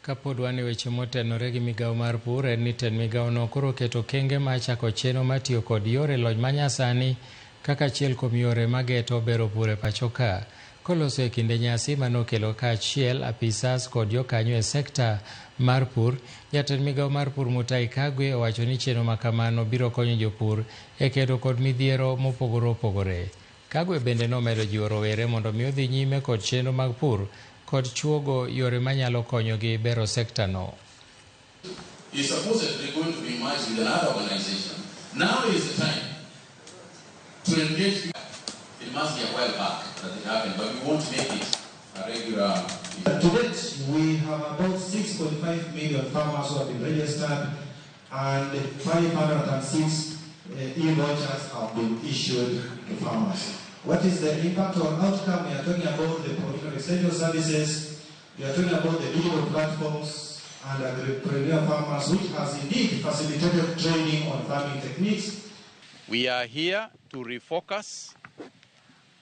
Kapod wan e weche motenore gi migawo mar pur en ni tend migawono koro keto okenge ma chako chenro matiyo kod yore lony manyasani kaka achiel kuom yore mageto bero pur e pacho ka. Koloso e kinde nyasi manokelo kaachiel apisas kod jokanyo e sekta mar pur, jatend migawo mar pur Mutahi Kagwe owacho ni chenro makamano biro konyo jopur e kedo kod midhiero mopogore opogore. Kagwe bende nomedo jiwo rowere mondo mi odhi nyime kod chenro mag pur kod chuogo yore manyalo konyogi bero sekta no. You're supposedly going to be merged with another organization. Now is the time to engage. It must be a while back that it happened, but we won't make it a regular. To date, we have about 6.5 million farmers who have been registered, and 506 e-vouchers have been issued to farmers. What is the impact or outcome? We are talking about the provision of essential services, we are talking about the digital platforms and agripreneur farmers, which has indeed facilitated training on farming techniques. We are here to refocus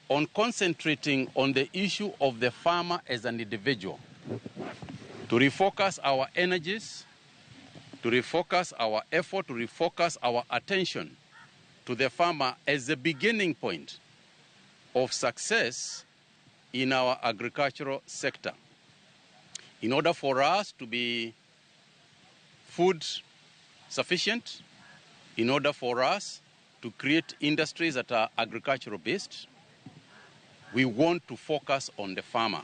on concentrating on the issue of the farmer as an individual, to refocus our energies, to refocus our effort, to refocus our attention to the farmer as the beginning point of success in our agricultural sector. In order for us to be food sufficient, in order for us to create industries that are agricultural based, we want to focus on the farmer.